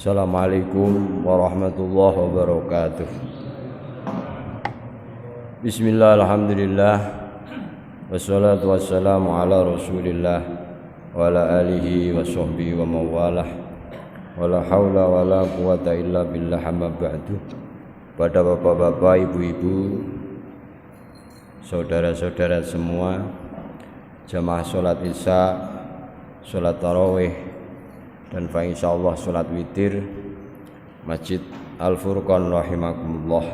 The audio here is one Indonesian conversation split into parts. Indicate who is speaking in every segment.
Speaker 1: Assalamualaikum warahmatullahi wabarakatuh. Bismillah, alhamdulillah, wassalatu wassalamu ala rasulillah wa ala alihi wa sahbihi wa mawalah, wa la hawla wa la quwata illa billah, amma ba'du. Pada bapak-bapak, ibu-ibu, saudara-saudara semua, jamaah sholat isya, sholat tarawih, dan insyaallah sholat witir Masjid Al-Furqan rahimakumullah.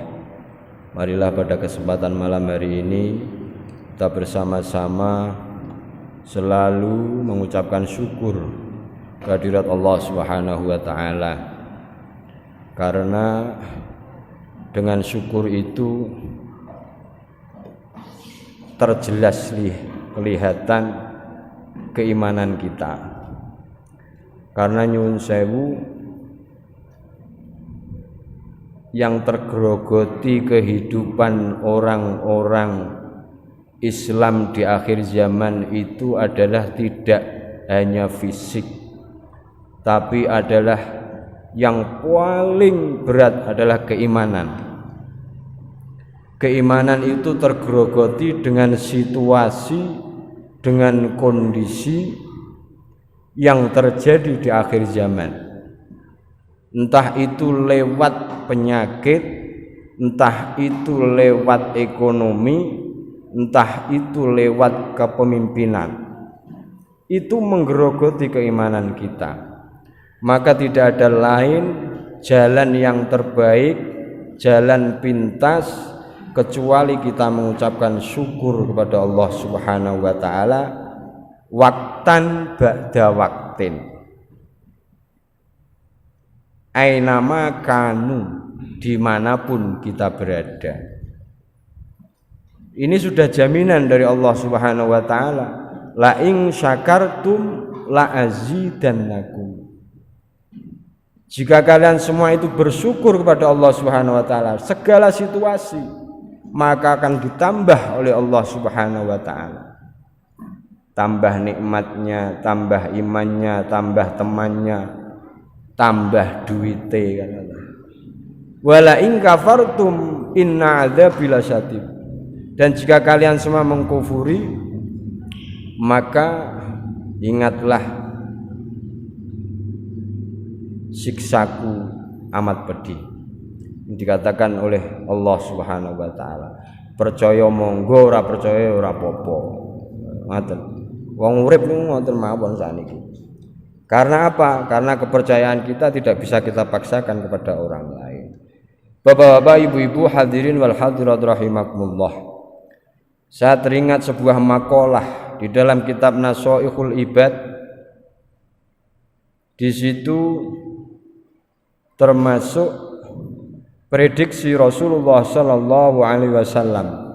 Speaker 1: Marilah pada kesempatan malam hari ini kita bersama-sama selalu mengucapkan syukur kehadirat Allah Subhanahu wa taala, karena dengan syukur itu terjelas kelihatan keimanan kita. Karena nyuwun sewu, yang tergerogoti kehidupan orang-orang Islam di akhir zaman itu adalah tidak hanya fisik, tapi adalah yang paling berat adalah keimanan. Keimanan itu tergerogoti dengan situasi, dengan kondisi yang terjadi di akhir zaman. Entah itu lewat penyakit, entah itu lewat ekonomi, entah itu lewat kepemimpinan. Itu menggerogoti keimanan kita. Maka tidak ada lain jalan yang terbaik, jalan pintas, kecuali kita mengucapkan syukur kepada Allah Subhanahu wa taala, waktan ba'da waktin, ainama kanu, dimanapun kita berada. Ini sudah jaminan dari Allah Subhanahu wa ta'ala, la in syakartum la azidannakum. Jika kalian semua itu bersyukur kepada Allah Subhanahu wa ta'ala segala situasi, maka akan ditambah oleh Allah Subhanahu wa ta'ala. Tambah nikmatnya, tambah imannya, tambah temannya, tambah duite kan. Wala in kafartum inna adzabi lasyadid. Dan jika kalian semua mengkufuri, maka ingatlah siksaku amat pedih. Ini dikatakan oleh Allah Subhanahu wa taala. Percaya monggo, ora percaya ora apa-apa. Ngoten. Wong urip niku ngoten mawon saniki. Karena apa? Karena kepercayaan kita tidak bisa kita paksakan kepada orang lain. Bapak-bapak, ibu-ibu, hadirin wal hadirat rahimakumullah. Saya teringat sebuah makalah di dalam kitab Nashaihul Ibad. Di situ termasuk prediksi Rasulullah sallallahu alaihi wasallam.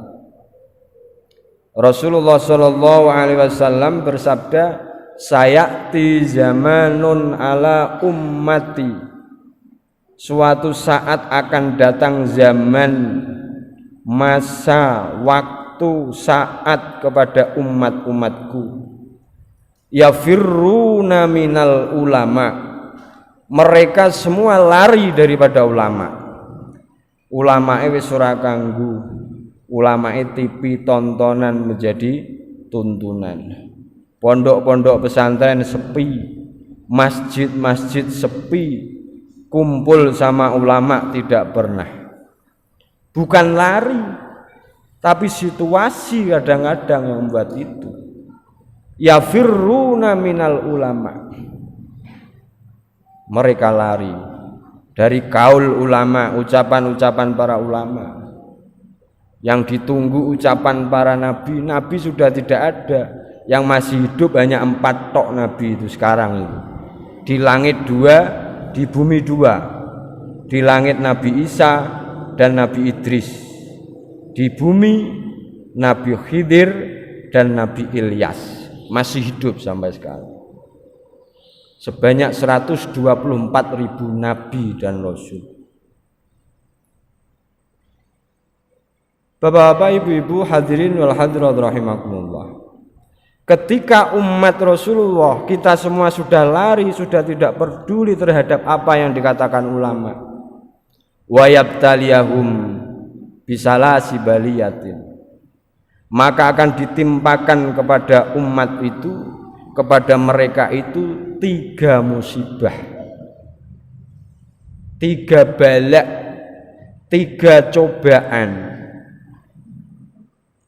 Speaker 1: Rasulullah sallallahu alaihi wasallam bersabda, sayati zamanun ala ummati, suatu saat akan datang zaman, masa, waktu, saat kepada umat-umatku, yafirruna minal ulama, mereka semua lari daripada ulama. Ulama wis ora kanggo, ulama TV tontonan menjadi tuntunan. Pondok-pondok pesantren sepi, masjid-masjid sepi, kumpul sama ulama tidak pernah. Bukan lari, tapi situasi kadang-kadang yang membuat itu. Yafirruna minal ulama, mereka lari dari kaul ulama, ucapan-ucapan para ulama. Yang ditunggu ucapan para nabi, nabi sudah tidak ada. Yang masih hidup hanya 4 tok nabi itu sekarang itu. Di langit 2, di bumi 2. Di langit Nabi Isa dan Nabi Idris. Di bumi Nabi Khidir dan Nabi Ilyas masih hidup sampai sekarang. Sebanyak 124.000 nabi dan rasul. Bapak-bapak, ibu-ibu, hadirin wal hadirat rahimakumullah. Ketika umat Rasulullah kita semua sudah lari, sudah tidak peduli terhadap apa yang dikatakan ulama, wa yabtaliyahum bisalasi baliyatin, maka akan ditimpakan kepada umat itu, kepada mereka itu 3 musibah, 3 balak, 3 cobaan.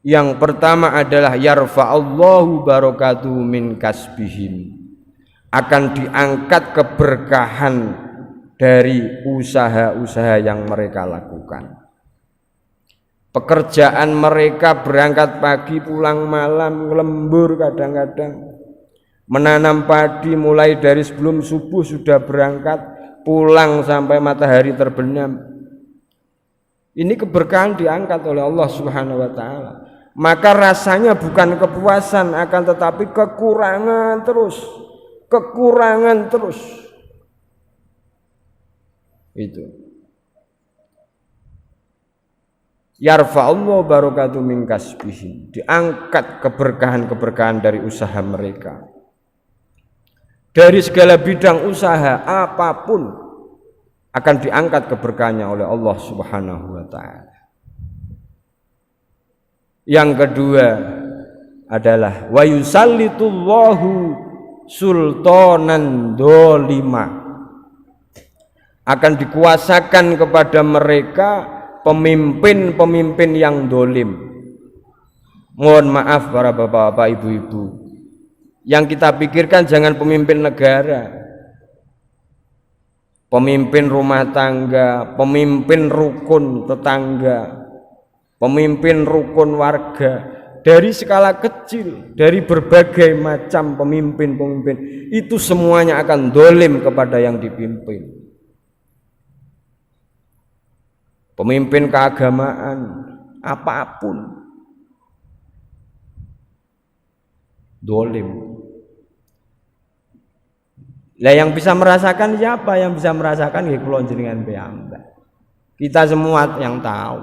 Speaker 1: Yang pertama adalah yarfa'allahu barakatuhu min kasbihim, akan diangkat keberkahan dari usaha-usaha yang mereka lakukan. Pekerjaan mereka berangkat pagi pulang malam, lembur kadang-kadang, menanam padi mulai dari sebelum subuh sudah berangkat, pulang sampai matahari terbenam. Ini keberkahan diangkat oleh Allah Subhanahu wa taala. Maka rasanya bukan kepuasan, akan tetapi kekurangan terus. Itu. Yarfa'allahu barakatuhu min kasbihim, diangkat keberkahan-keberkahan dari usaha mereka. Dari segala bidang usaha apapun akan diangkat keberkahannya oleh Allah Subhanahu wa taala. Yang kedua adalah wa yusallitullahu sultanan dolima, akan dikuasakan kepada mereka pemimpin-pemimpin yang dolim. Mohon maaf para bapak-bapak, ibu-ibu, yang kita pikirkan jangan pemimpin negara, pemimpin rumah tangga, pemimpin rukun tetangga, pemimpin rukun warga, dari skala kecil, dari berbagai macam pemimpin-pemimpin, itu semuanya akan dolim kepada yang dipimpin. Pemimpin keagamaan apapun dolim. Lah yang bisa merasakan siapa? Yang bisa merasakan nggih kula njenengan piyambak. Kita semua yang tahu.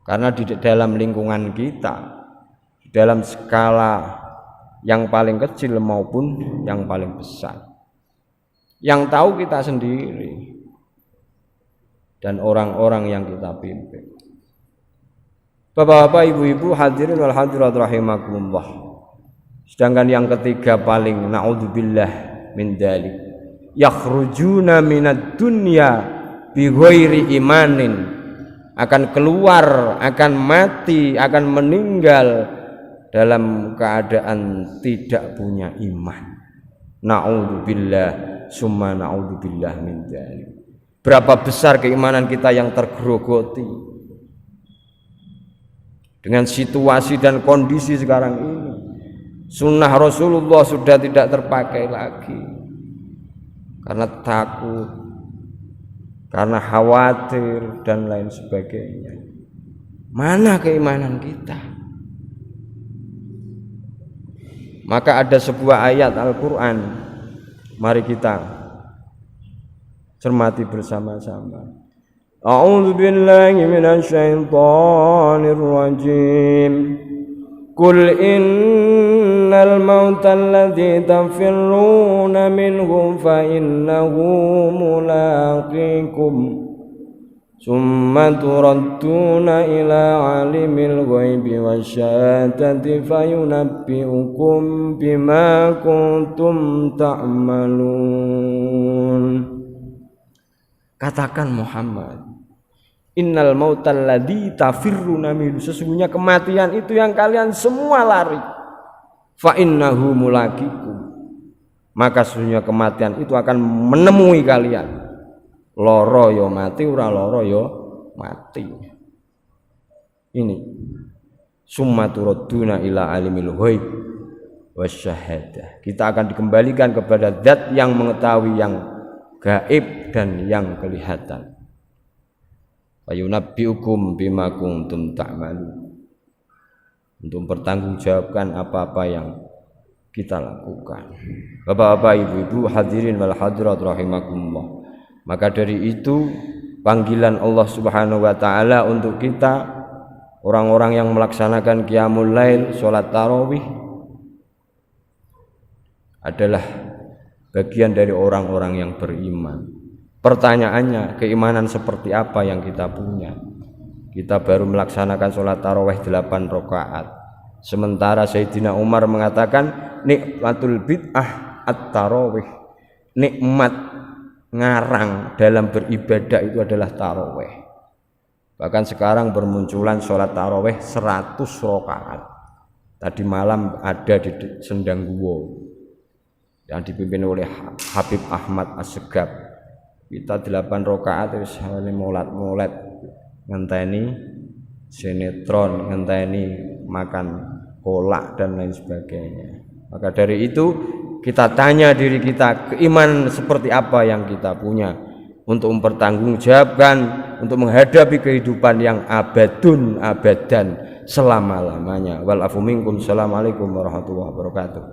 Speaker 1: Karena di dalam lingkungan kita, di dalam skala yang paling kecil maupun yang paling besar, yang tahu kita sendiri dan orang-orang yang kita pimpin. Bapak-bapak, ibu-ibu, hadirin wal hadirat rahimakumullah. Sedangkan yang ketiga paling naudzubillah min dzalik, yakhrujuna minad dunya bi ghairi imanin, akan keluar, akan mati, akan meninggal dalam keadaan tidak punya iman. Na'udzubillah summa na'udzubillah min dzalik. Berapa besar keimanan kita yang tergerogoti dengan situasi dan kondisi sekarang ini. Sunnah Rasulullah sudah tidak terpakai lagi karena takut, karena khawatir dan lain sebagainya. Mana keimanan kita? Maka ada sebuah ayat Al-Quran, mari kita cermati bersama-sama. A'udzu billahi minasy syaithanir rajim. Qul innal mauta alladzi tafirruna minhu fa innahu mulaqikum summa turadduna ila alimil ghaibi wasyahadati fayunabbi'ukum bima kuntum ta'malun. Katakan Muhammad, innal mautal ladzi tafirruna minhu, sesungguhnya kematian itu yang kalian semua lari. Fa innahu mulaqikum, maka sesungguhnya kematian itu akan menemui kalian. Loro yo mati, ora loro yo mati. Ini summa turadduna ila alimil ghaib wasyahadah, kita akan dikembalikan kepada zat yang mengetahui yang gaib dan yang kelihatan. Fayunabbi'ukum bima kuntum ta'malun, untuk bertanggungjawabkan apa-apa yang kita lakukan. Bapak-bapak, ibu-ibu, hadirin wal hadirat rahimakumullah. Maka dari itu panggilan Allah Subhanahu wa taala untuk kita, orang-orang yang melaksanakan qiyamul lail, salat tarawih, adalah bagian dari orang-orang yang beriman. Pertanyaannya, keimanan seperti apa yang kita punya? Kita baru melaksanakan sholat tarawih 8 rakaat. Sementara Sayyidina Umar mengatakan nikmatul bid'ah at-tarawih. Nikmat ngarang dalam beribadah itu adalah tarawih. Bahkan sekarang bermunculan sholat tarawih 100 rakaat. Tadi malam ada di Sendang Guwo yang dipimpin oleh Habib Ahmad Assegaf. Kita 8 rakaat wis molat-molat ngenteni sinetron, ngenteni makan kolak dan lain sebagainya. Maka dari itu kita tanya diri kita, keimanan seperti apa yang kita punya untuk mempertanggungjawabkan, untuk menghadapi kehidupan yang abadan selama-lamanya. Wal afu minkum. Assalamualaikum warahmatullahi wabarakatuh.